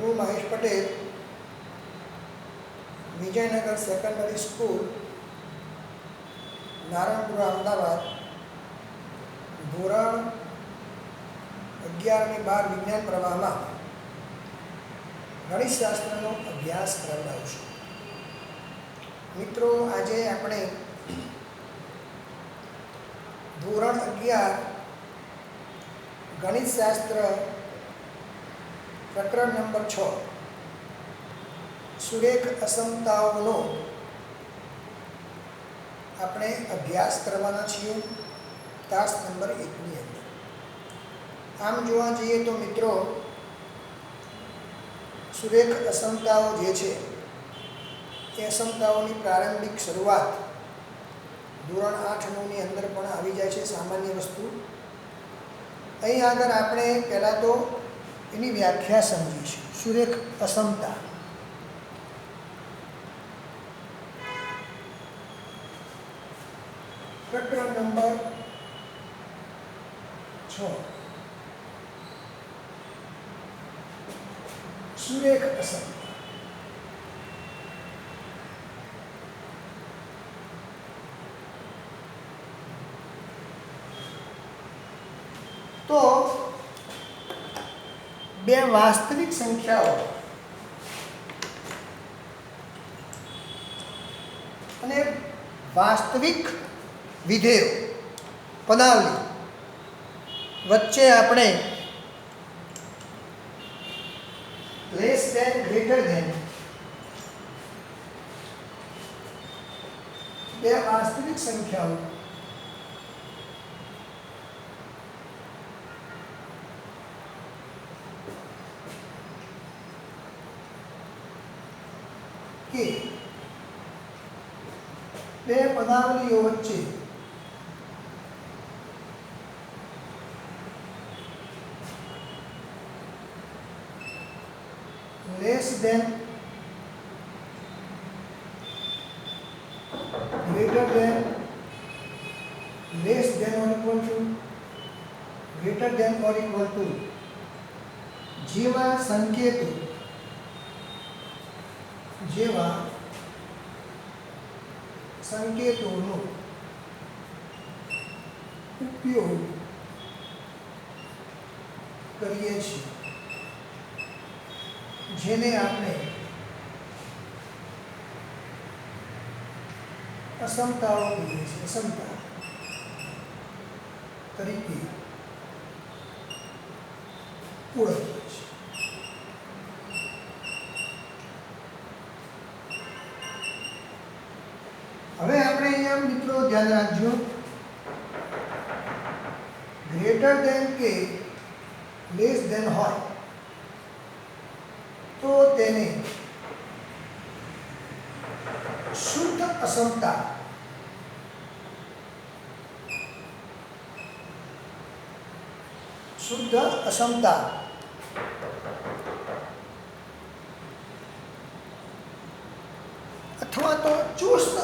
गुरु Mahesh Patel Vijayanagar secondary school Narayanpura Ahmedabad धोरण 11 અને 12 વિજ્ઞાન પ્રવાહમાં ગણિતશાસ્ત્રનો અભ્યાસ કરાવડાવશું. મિત્રો, આજે આપણે ધોરણ 11 ગણિતશાસ્ત્ર પ્રકરણ નંબર 6 સુરેખ અસમતાઓનો આપણે અભ્યાસ કરવાના છીએ તાસ નંબર 1 ની અંદર. આમ જોવા જઈએ તો મિત્રો, સુરેખ અસમતાઓ જે છે એ અસમતાઓની પ્રારંભિક શરૂઆત ધોરણ 8-9 ની અંદર પણ આવી જાય છે, સામાન્ય વસ્તુ. અહીં આગળ આપણે પહેલાં તો એની વ્યાખ્યા સમજીશું. સુરેખ અસમતા પ્રકરણ નંબર 6 સુરેખ અસમતા. તો બે વાસ્તવિક સંખ્યાઓ અને વાસ્તવિક વિધેયો પદાવલી વચ્ચે આપણે લેસ ધેન ગ્રેટર ધેન બે વાસ્તવિક સંખ્યાઓ કે બે પદાવલીઓ વચ્ચે less than greater than less than or equal to greater than or equal to જેવા સંકેતોનો ઉપયોગ કરીએ છીએ, જેને આપણે અસમતાઓ કહીએ છીએ, અસમતા તરીકે ઓળખીએ છીએ. હવે આપણે અહીંયા મિત્રો ધ્યાન રાખજો, ગ્રેટર ધેન કે લેસ ધેન હોય તો તેને શુદ્ધ અસમતા અથવા તો ચુસ્ત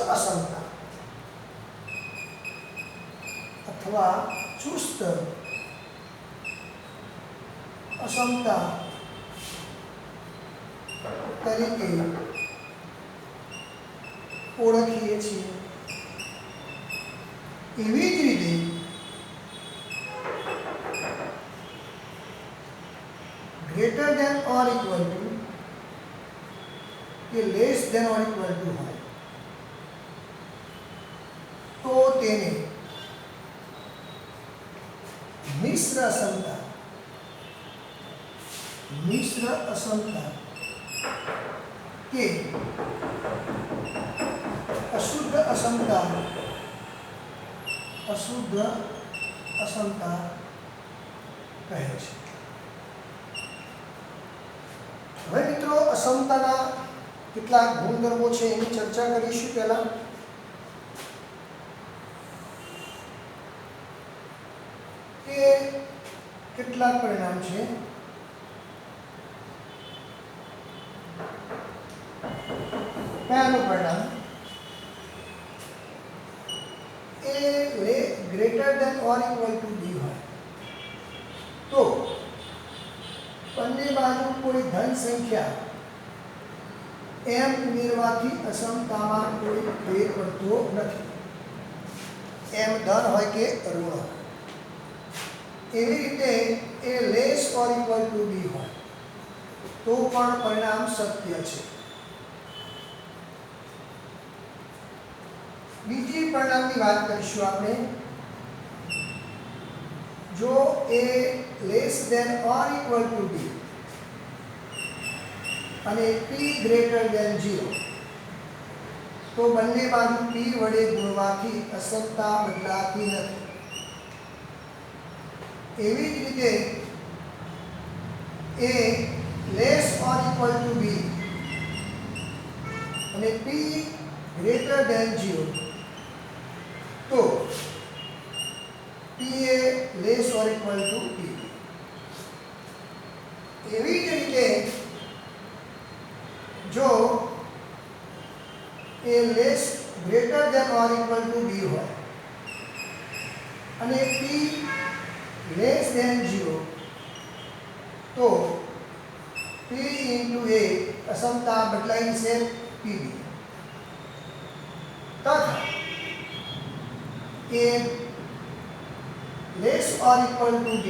અસમતા તરીકે ઓળખીએ છીએ. એવી જ રીતે greater than or equal to કે less than or equal to હોય તો તેને મિશ્ર અસમતા કે અશુદ્ધ અસમતા કહે છે. હવે મિત્રો, અસમતાના કેટલાક ગુણધર્મો છે એની ચર્ચા કરીશું. પહેલા કે કેટલાક પરિણામ છે. પહેલું પરિણામ a greater than or equal to D હોય તો બંને બાજુ કોઈ ધન સંખ્યા એમ ઉમેરવાથી અસમતામાં કોઈ ફેર પડતો નથી. એમ ધન હોય કે ઋણ. એવી રીતે એ લેસ ઓર ઇક્વલ ટુ બી હોય તો પણ પરિણામ સત્ય છે. બીજી પરિણામની વાત કરીશું આપણે. જો a less than or equal to B અને p ગ્રેટર ધેન 0 તો બંને બાજુ p વડે ગુણવાથી અસમતા બદલાતી નથી. એવી જ રીતે a less or equal to b અને p ગ્રેટર ધેન 0 તો p એ less or equal to p. એવી જ રીતે જો a less greater than or equal to b હોય અને p લેસ ધેન 0 તો p ઇન્ટુ a અસમતા બદલાઈ છે pb તથા a less or equal to b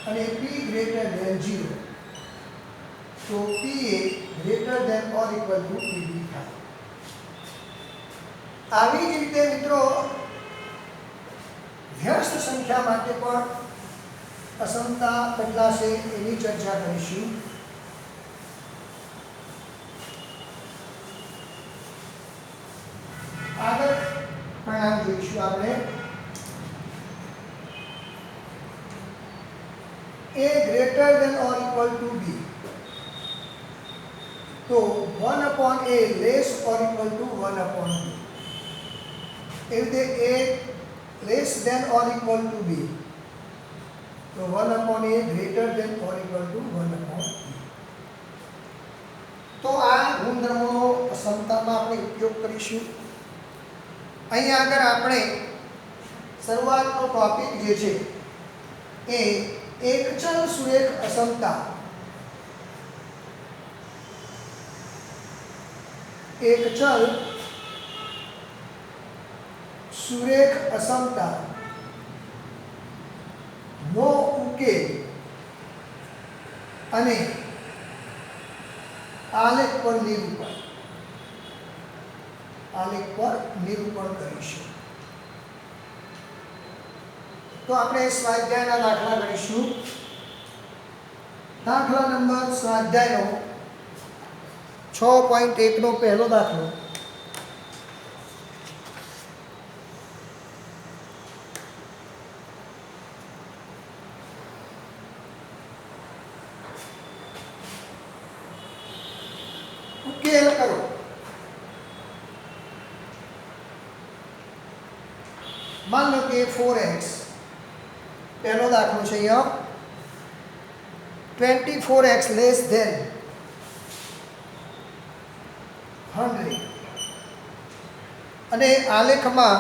અને p ગ્રેટર ધેન 0 તો p એ greater than or equal to pb થાય. આવી જ રીતે મિત્રો વ્યસ્ત સંખ્યા માટે પણ અસમતા બદલાશે એની ચર્ચા કરીશું. આગળ પરિણામ જોઈશું આપણે. a greater than or equal to b તો 1 upon a less or equal to 1 upon b. એવી રીતે a less than or equal to b તો 1 upon a greater than or equal to 1 upon b. તો આ ગુણધર્મોનો અસમતામાં આપણે ઉપયોગ કરીશું. અહીં આગળ આપણે શરૂઆતનો ટોપિક જે છે એ એક ચલ સુરેખ અસમતા, એક ચલ સુરેખ અસમતા નો ઉકેલ અને આલેખ પર નિરૂપણ કરીશું. તો આપણે સ્વાધ્યાયના દાખલા ગણીશું. દાખલા નંબર સ્વાધ્યાયનો 6.1 નો પહેલો દાખલો. ઉકેલ કરો. मान लो कि 4x पहलो दाखलो છે અહીંયા 24x લેસ ધેન 100 અને આલેખમાં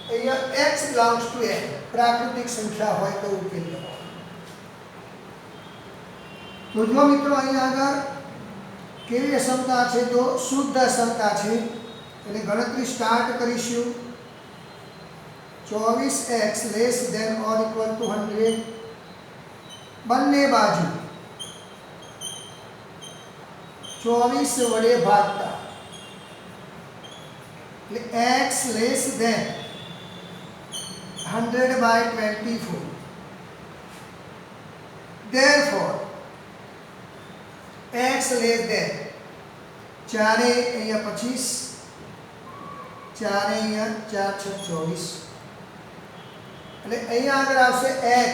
અહીંયા x belongs to n પ્રાકૃતિક સંખ્યા હોય તો ઉકેલ કરો. તો જો મિત્રો અહીંયા આગળ કેવી અસમતા છે તો શુદ્ધ અસમતા છે. એટલે ગણતરી સ્ટાર્ટ કરીશું. 24x less than or equal to 100 બંને બાજુ 24 વડે ભાગતા એટલે x less than 100 by 24. therefore x less than ચારે અહીંયા 25 ચારે અહીંયા 4 6 24 એટલે અહીંયા આગળ આવશે x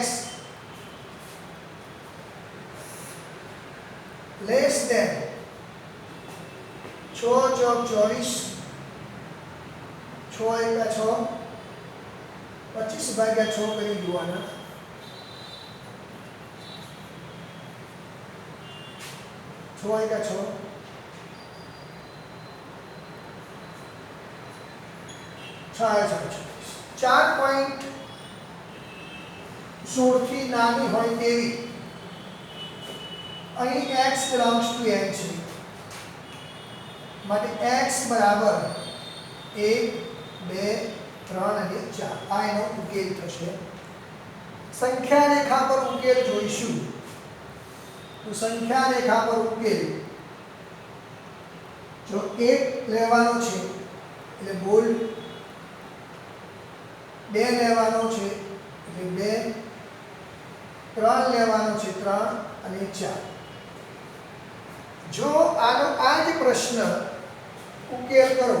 લેસ ધેન 6 ચોક 24 6 એકા 6 25 ભાગ્યા 6 કરી જોવાના. 6 એકા 6 4.16 થી નાની હોય તેવી અહીં x belongs to n છે માટે x બરાબર 1 2 3 અને 4 આ એનો ઉકેલ થશે સંખ્યા રેખા પર ઉકેલ જોઈશું તો સંખ્યા રેખા પર ઉકેલ જો 1 લેવાનો છે એટલે બોલ્ડ 2 લેવાનો છે એટલે 2 3 લેવાનો છે 3 અને 4 જો આનો આ જ પ્રશ્ન ઉકેલ કરો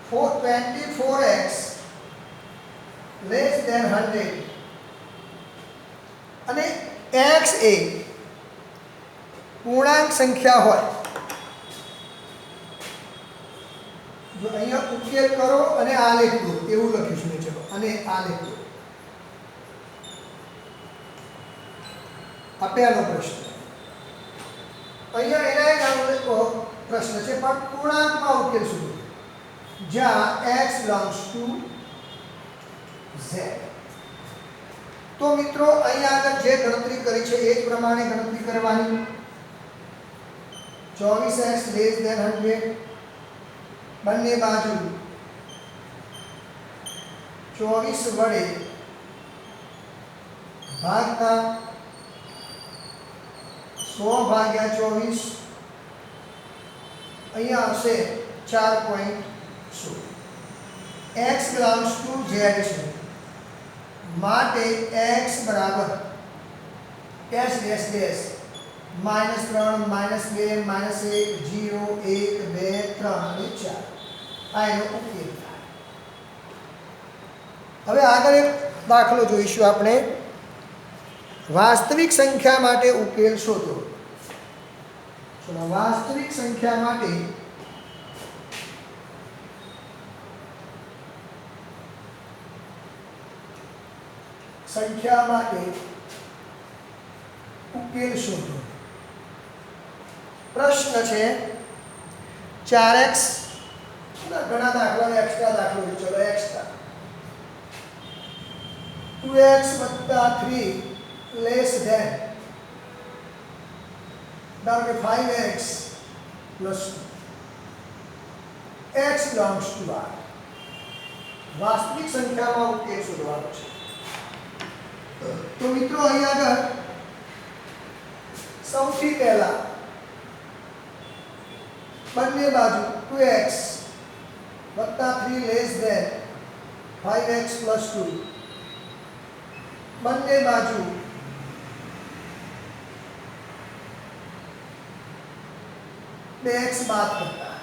for 24x less than 100 અને x એ પૂર્ણાંક સંખ્યા હોય જો અહીંયા ઉકેલ કરો અને આલેખ દો એવું લખીશું ને ચલો અને આલેખ દો આ પહેલો પ્રશ્ન અહીંયા એના એક પ્રશ્ન છે પણ પૂર્ણાંકમાં ઉકેલ શું જ્યાં x belongs to z તો મિત્રો અહીંયા આગળ જે ગણતરી કરી છે એ જ પ્રમાણે ગણતરી કરવાની 24x less than 100 બંને બાજુ 24 વડે ભાગતા 100 ભાગ્યા 24 અહીંયા આવશે 4.16 x belongs to z છે માટે x બરાબર ડેશ ડેશ ડેશ -3 -2 -1 0 1 2 3 અને 4 આ એનો ઉકેલ થાય હવે આગળ એક દાખલો જોઈશું આપણે વાસ્તવિક સંખ્યા માટે ઉકેલ શોધો ચલો વાસ્તવિક સંખ્યા માટે ઉકેલ શોધો પ્રશ્ન છે 4x ઘણા દાખલાઓ એક્સ્ટ્રા દાખલો ચલો એક્સ્ટ્રા 2x + 3 less than ધારો કે 5x + 2 x belongs to r વાસ્તવિક સંખ્યામાં ઉકેલ શોધવાનો છે તો મિત્રો અહીં આગળ સૌથી પહેલા બંને બાજુ 2x + 3 less than 5x + 2 બંને બાજુ x બાદ કરતા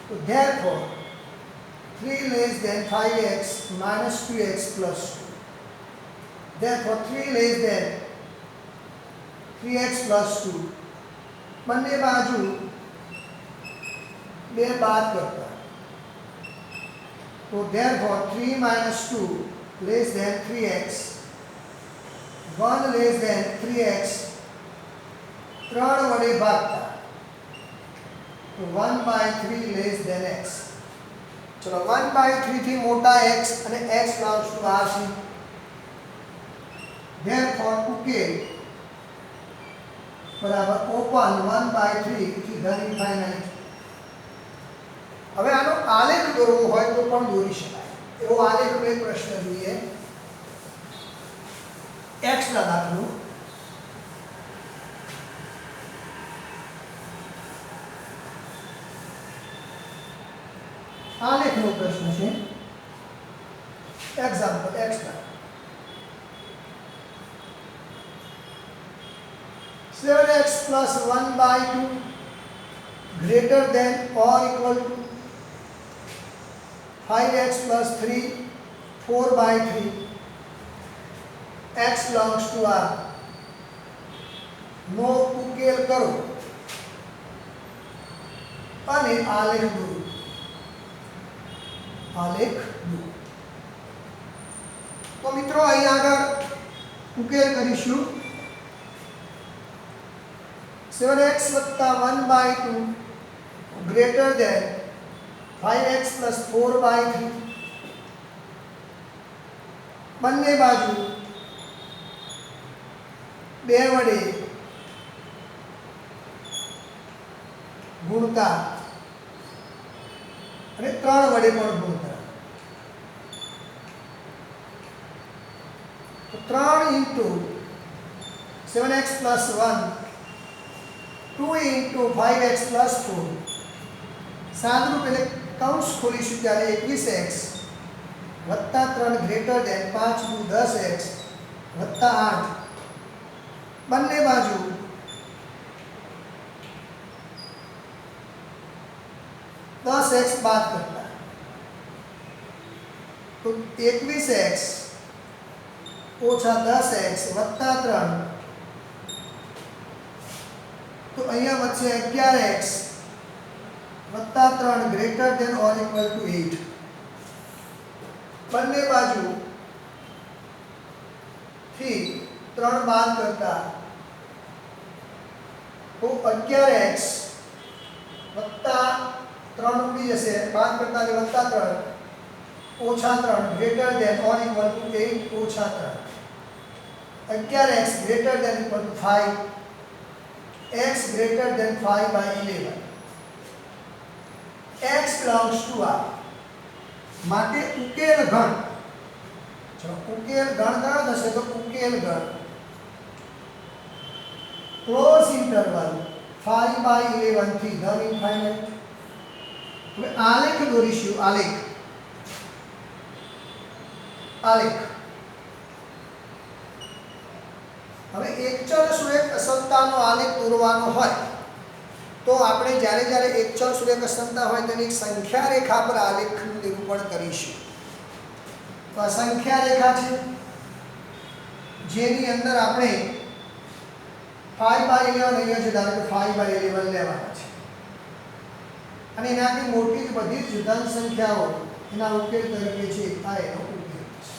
તો therefore 3 less than 5x minus 2x plus 2 therefore 3 less than 3x plus 2 બંને બાજુ 2 બાદ કરતા તો therefore 3 minus 2 less than 3x 1 less than 3x 3 વડે ભાગતા તો 1/3 less than x ચલો 1/3 થી મોટા x અને x belongs to r છે therefore ઉકેલ બરાબર ઓપન 1/3 થી ધન ઇન્ફાઇનાઇટ હવે આનો આલેખ દોરવો હોય તો પણ દોરી શકાય એવો આલેખનો એક પ્રશ્ન જોઈએ x ના દાખલો આલેખનો પ્રશ્ન છે એક્ઝામ્પલ x ના 7x plus 1/2 greater than or equal to 5x plus 3 4/3 x belongs to r નો ઉકેલ કરો અને આલેખ દોરો તો મિત્રો અહીં આગળ ઉકેલ કરીશું 7x વત્તા 1/2 ગ્રેટર ધેન 5x પ્લસ 4/3. બંને બાજુ 2 વડે ગુણતા અને 3 વડે પણ ગુણતા. તો 3 into 7x plus 1, 2 into 5x plus 4. સાદરૂપ એટલે કૌંસ ખોલીશું ત્યારે 21x વત્તા 3 ગ્રેટર ધેન 5 × 10x વત્તા 8. બંને બાજુ 10x બાદ કરતા તો 21x ઓછા 10x વત્તા 3 તો અહીંયા વચ્ચે 11x વત્તા 3 greater than or equal to 8. બંને બાજુ થી 3 બાદ કરતા તો 11x વત્તા 3 ઉડી જશે, બાદ કરતા એટલે વત્તા 3 ઓછા 3 greater than or equal to 8 ઓછા 3. 11x greater than equal to 5, x greater than 5/11. x belongs to R. માટે ઉકેલ ગણ, ચલો ઉકેલ ગણ કયો થશે તો ઉકેલ ગણ ક્લોઝ ઇન્ટરવલ 5/11 થી ધન ઇન્ફાઇનાઇટ. હવે આલેખ દોરીશું. આલેખ હવે એકચલ સુરેખ અસમતાનો આલેખ દોરવાનો હોય તો આપણે જ્યારે જ્યારે એકચલ સુરેખ અસમતા હોય તેની સંખ્યા રેખા પર આલેખનું નિરૂપણ કરીશું. તો આ સંખ્યા રેખા છે જેની અંદર આપણે 5/11 અહીંયા છે, ધારો કે 5/11 લેવાના છે અને એનાથી મોટી જ બધી જ ધન સંખ્યાઓ એના ઉકેલ તરીકે છે. આ એનો ઉકેલ છે.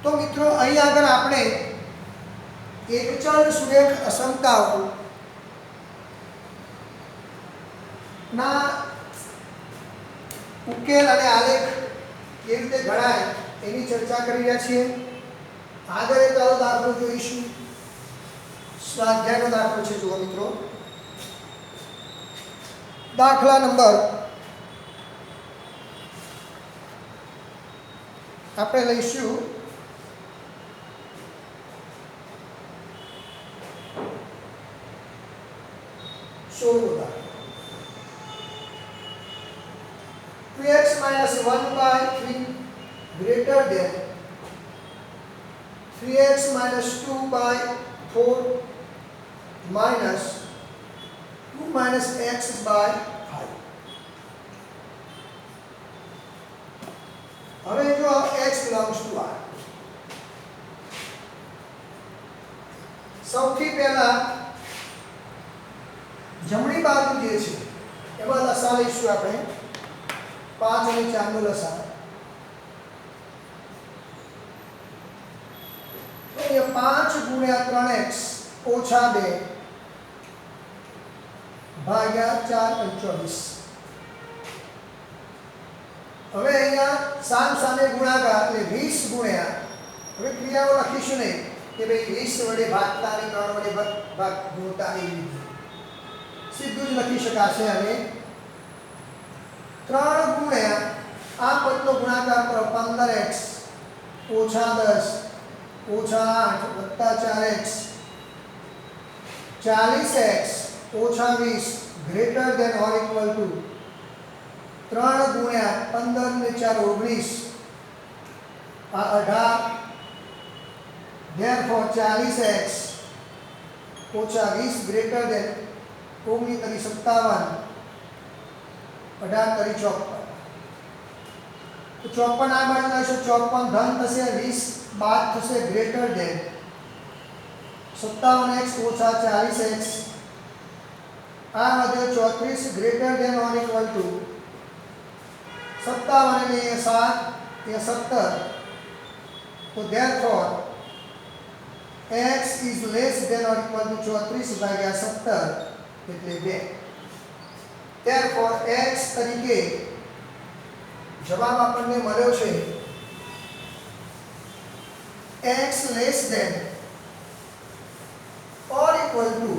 તો મિત્રો અહીં આગળ આપણે એકચલ સુરેખ અસમતાઓ ના ઉકેલ અને આલેખ કેવી રીતે ગણાય એની ચર્ચા કરી રહ્યા છીએ. આગળ એક દાખલો જોઈશું. સ્વાધ્યાયનો દાખલો છે. જુઓ મિત્રો, દાખલા નંબર આપણે લઈશું 16. 2x minus 1/3 greater than 3x minus 2/4 minus 2 minus x by 5. હવે જો x belongs to R. સૌથી પહેલા જમણી બાજુ જે છે એમાં લસા લઈશું આપણે. 5 અને 4 નો લસા. તો એ 5 ગુણ્યા 3x ઓછા 2 ભાગ્યા 4 25. હવે અહીંયા સામ સામે ગુણાકાર એટલે 20 ગુણ્યા, હવે ક્રિયાઓ લખીશું નહીં કે ભાઈ 20 વડે ભાગતા અને 3 વડે ભાગ ગુણતા એવી રીતે સીધું જ લખી શકાશે. હવે 3 ગુણ્યા આ પદનો ગુણાકાર કરો 15x ઓછા 10 ઓછા 8 વત્તા 4x 40x ઓછા 20 greater than or equal to 3 ગુણ્યા 15 ને 4 19 આ 18. therefore 40x ઓછા 20 ગ્રેટર ધેન 19 તરી 57 18 તરી 54. તો 54 આ બાજુ આવશે, 54 ધન થશે, 20 બાદ થશે, ગ્રેટર ધેન 57x ઓછા 40x આ વધે 34 greater than or equal to 57 અને 7 એ 17. તો therefore x is less than or equal to 34 ભાગ્યા 17 એટલે 2. therefore x તરીકે જવાબ આપણને મળ્યો છે x less than or equal to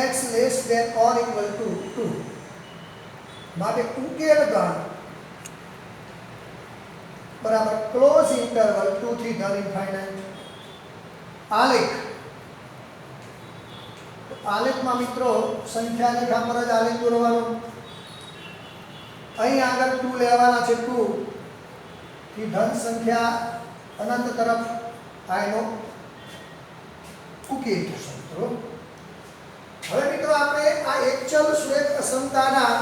x less than or equal to 2 માટે ઉકેલ ગણ બરાબર ક્લોઝ ઇન્ટરવલ 2 3 ધન ઇન્ફાઇનાઇટ. આલેખ આલેખમાં મિત્રો સંખ્યા રેખા પર જ આલેખ દોરવાનો. અહીં આગળ 2 લેવાના છે. 2 થી ધન સંખ્યા અનંત તરફ આ એનો ઉકેલ થશે મિત્રો. હવે મિત્રો આપણે આ એકચલ શ્વેત અસમતાના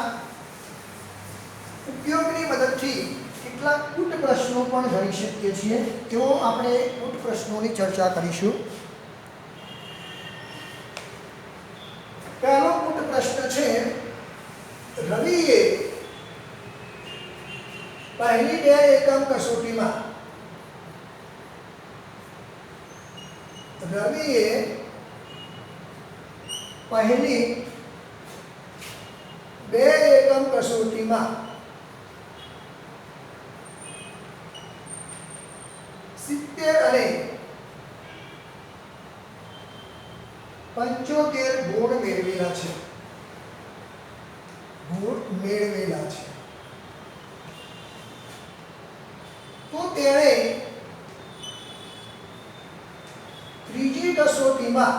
ઉપયોગની મદદથી કેટલાક કૂટ પ્રશ્નો પણ ગણી શકીએ છીએ. તેઓ આપણે કૂટ પ્રશ્નોની ચર્ચા કરીશું. પહેલો કૂટ પ્રશ્ન છે રવિએ પહેલી 2 એકમ કસોટીમાં પહેલી 2 એકમ કસોટીમાં 70 અને 75 ગુણ મેળવેલા છે. તો તેણે ત્રીજી કસોટીમાં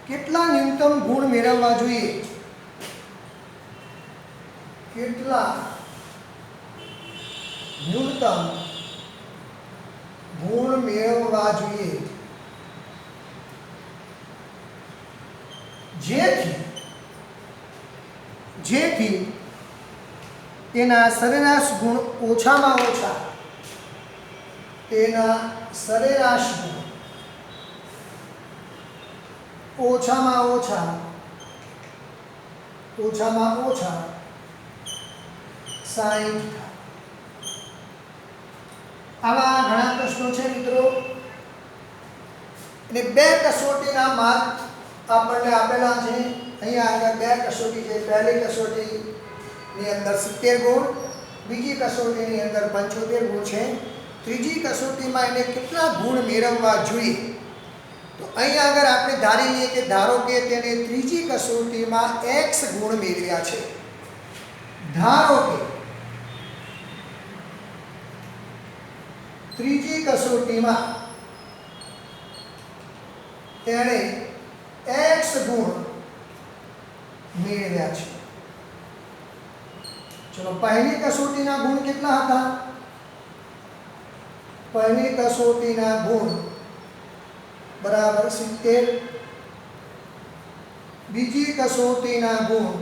કેટલા ન્યૂનતમ ગુણ મેળવવા જોઈએ? કેટલા ન્યૂનતમ ગુણ મેળવવા જોઈએ જેથી તેના સરેરાશ ગુણ ઓછામાં ઓછા ઓછામાં ઓછા 60. આવા ઘણા પ્રશ્નો છે મિત્રો. અને 2 કસોટીના માર્ક આપણને આપેલા છે. અહીંયા આગળ 2 કસોટી છે. પહેલી કસોટીની અંદર 70 ગુણ, બીજી કસોટીની અંદર 75 ગુણ છે. ત્રીજી કસોટીમાં એને કેટલા ગુણ મેળવવા જોઈએ? તો અહીં આગળ આપણે ધારી લઈએ કે ધારો કે તેને ત્રીજી કસોટીમાં x ગુણ મેળવ્યા છે. ધારો કે ત્રીજી કસોટીમાં તેણે x ગુણ મેળવ્યા છે. ચલો પહેલી કસોટીના ગુણ કેટલા હતા? પહેલી કસોટીના ગુણ બરાબર 70. બીજી કસોટીના ગુણ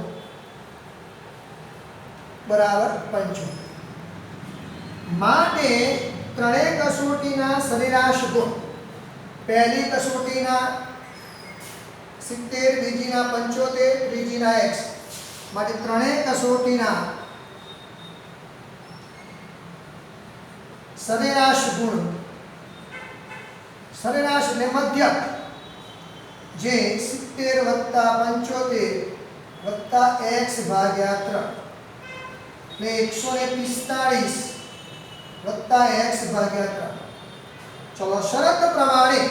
બરાબર 75. માટે ત્રણેય કસોટીના સરેરાશ ગુણ, પહેલી કસોટીના 70, બીજીના 75, ત્રીજીના x, માટે ત્રણેય કસોટીના સરેરાશ ગુણ, સરેરાશ એટલે મધ્યક, જે 70 + 75 + x ભાગ્યા 3 એટલે 145 + x ભાગ્યા 3. ચલો શરત પ્રમાણે,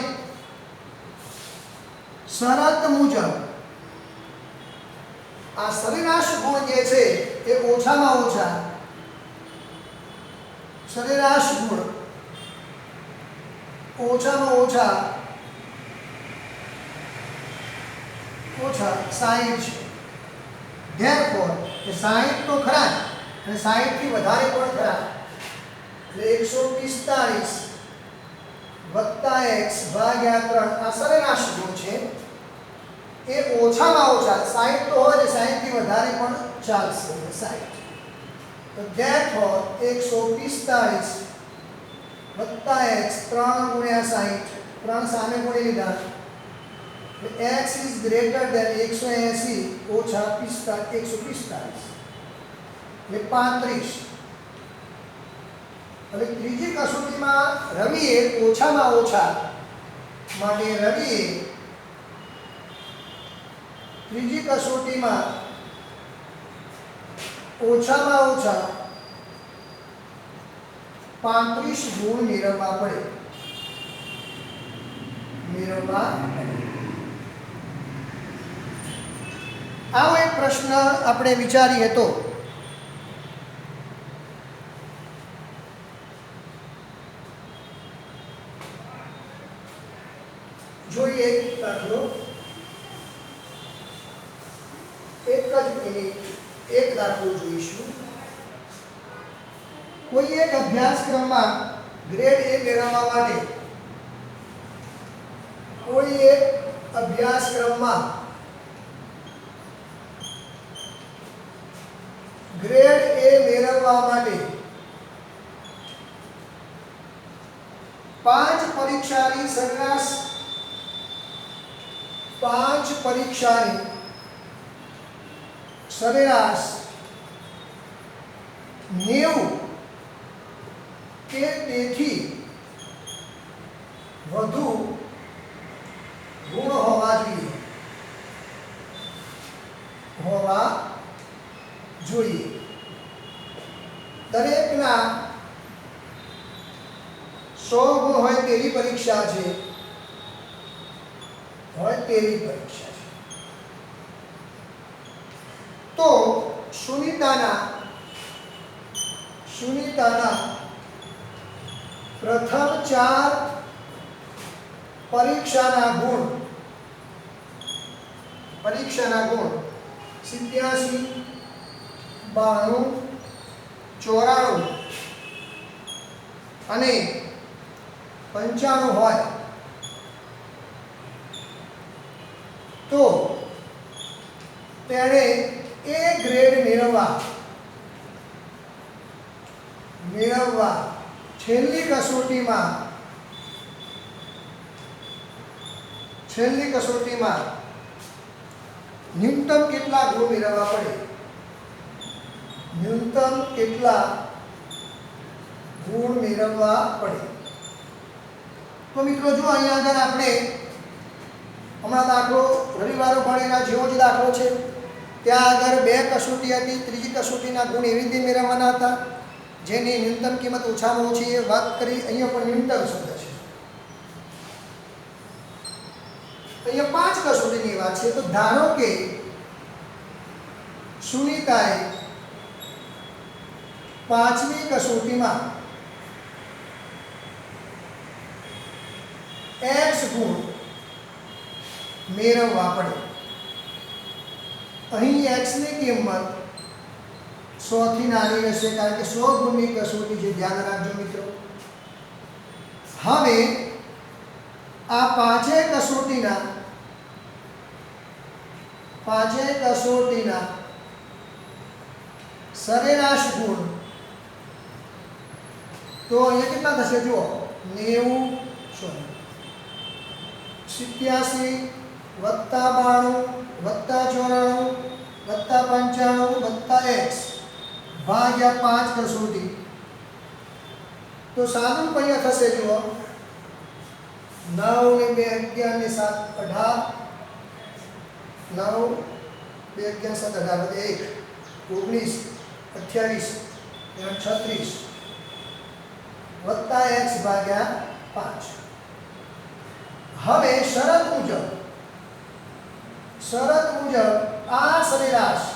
શરત મુજબ આ સરેરાશ ગુણ જે છે એ ઓછામાં ઓછા સરેરાશ ગુણ ઓછામાં ઓછા 60 છે. ધેરફોર એ 60 તો ખરા અને 60 થી વધારે પણ ખરા, એટલે 145 + x ભાગ્યા 3 આ સરેરાશ ગુણ છે. એ ઓછામાં ઓછા 60 તો હોય ને 60 થી વધારે પણ ચાલશે. 60 તો ધેરફોર 145 + x 3 × 60, 3 સામે ગુણી લીધા, x is greater than 180 - 145 એટલે 35. હવે ત્રીજી કસોટીમાં રવિએ ઓછામાં ઓછા માટે રવિએ ત્રીજી કસોટીમાં ઓછામાં ઓછા 35 ગુણ મેળવવા પડે. આવો એક પ્રશ્ન આપણે વિચારીએ તો જોઈએ એક દાખલો. એક જ મિનિટ એક દાખલો જોઈશું. કોઈ એક અભ્યાસક્રમમાં ગ્રેડ એ મેળવવા માટે કોઈ એક અભ્યાસક્રમમાં ગ્રેડ એ મેળવવા માટે 5 પરીક્ષાની સરેરાશ 5 પરીક્ષાની સરેરાશ 90 કે તેથી વધુ ગુણ હોવા જોઈએ. દરેકના 100 ગુણ હોય તેવી પરીક્ષા છે. તો સુનીતાના પ્રથમ 4 પરીક્ષાના ગુણ 87, 92, 94 અને 95 હોય તો તેણે એ ગ્રેડ મેળવવા છેલ્લી કસોટીમાં ન્યૂનતમ કેટલા ગુણ મેળવવા પડે? તો મિત્રો જો અહીંયા આગળ આપણે હમણાં દાખલો રવિવારે ભણેલા જેવો જ દાખલો છે. ત્યાં આગળ 2 કસોટી હતી. ત્રીજી કસોટીના ગુણ એવી રીતે મેળવવાના હતા જેની ન્યૂનતમ કિંમત ઓછામાં ઓછી એ વાત કરી. અહીંયા પણ ન્યૂનતમ શબ્દ છે. અહીંયા 5 કસોટીની વાત છે. તો ધારો કે સુનીતાએ 5મી કસોટીમાં x ગુણ મેળવવા પડે. અહીં x ની કિંમત 100 થી નાની રહેશે કારણ કે 100 ગુણની કસોટી છે. ધ્યાન રાખજો મિત્રો. હવે આ 5 કસોટીના સરેરાશ ગુણ તો અહીંયા કેટલા થશે જુઓ 87 વત્તા 92 વત્તા 94 વત્તા 95 વત્તા x ભાગ્યા 5 કસોટી. તો સાદું અહીંયા થશે જુઓ 9 ને 2 11 ને 7 18 9 2 11 7 18 વધે 1 19 28 36 વત્તા x ભાગ્યા 5. હવે શરત મુજબ આ સરેરાશ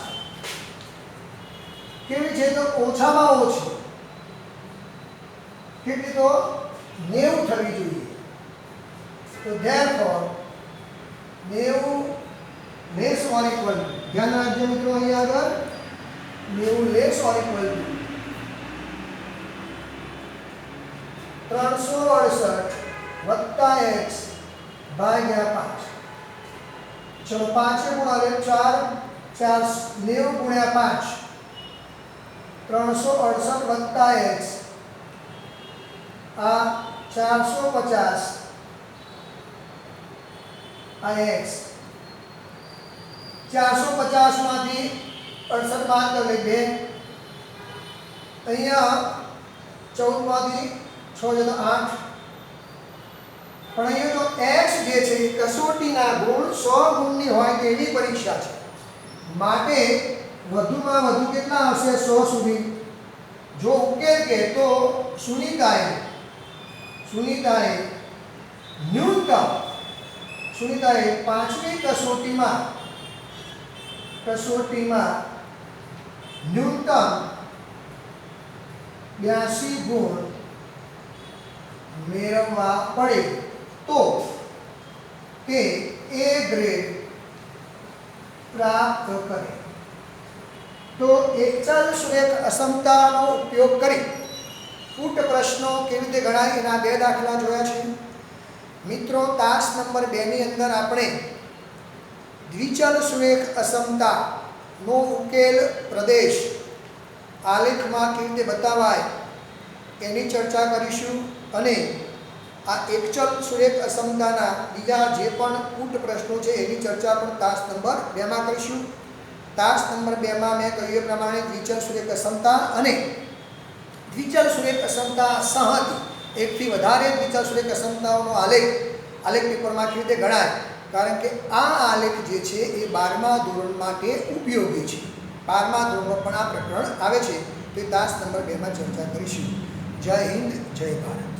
કેવી છે? તો ઓછામાં ઓછી કેટલી? તો 90 થવી જોઈએ. તો therefore 90 less or equal to, ધ્યાન રાખજો મિત્રો અહીંયા આગળ 90 લેસ ઓર ઇક્વલ ટુ 368 વત્તા x ભાગ્યા 5. ચલો 5 ગુણ્યા 4 90 ગુણ્યા 5 368 વત્તા x આ 450 આ x 450 માંથી 68 બાદ કરી 2 અહીંયા 14માંથી 6 જતો 8. પણ અહીંયા જો x જે છે એ કસોટીના ગુણ 100 ગુણની હોય તેવી પરીક્ષા છે, માટે વધુમાં વધુ કેટલા આવશે? 100 સુધી. જો ઉકેલ કે તો સુનિતાએ ન્યૂનતમ પાંચમી કસોટીમાં ન્યૂનતમ 82 ગુણ મેળવવા પડે તો તે A ગ્રેડ પ્રાપ્ત કરે. તો એકચલ સુરેખ અસમતાનો ઉપયોગ કરી કૂટ પ્રશ્નો કેવી રીતે ગણાય એના 2 દાખલા જોયા છે. મિત્રો, તાસ નંબર 2 ની અંદર આપણે દ્વિચલ સુરેખ અસમતાનો ઉકેલ પ્રદેશ આલેખમાં કેવી રીતે બતાવાય એની ચર્ચા કરીશું, અને આ એકચલ સુરેખ અસમતાના બીજા જે પણ કૂટ પ્રશ્નો છે એની ચર્ચા પણ તાસ નંબર 2 માં કરીશું. તાસ નંબર 2 માં મેં કહ્યું એ પ્રમાણે દ્વિચલ સુરેખ અસમતા અને દ્વિચલ સુરેખ અસમતા સહજ એકથી વધારે દ્વિચલ સુરેખ અસમતાઓનો આલેખ પેપરમાં કેવી રીતે ગણાય, કારણ કે આ આલેખ જે છે એ 12મા ધોરણ માટે ઉપયોગી છે. 12મા ધોરણમાં પણ આ પ્રકરણ આવે છે. તે તાસ નંબર 2 માં ચર્ચા કરીશું. જય હિન્દ, જય ભારત.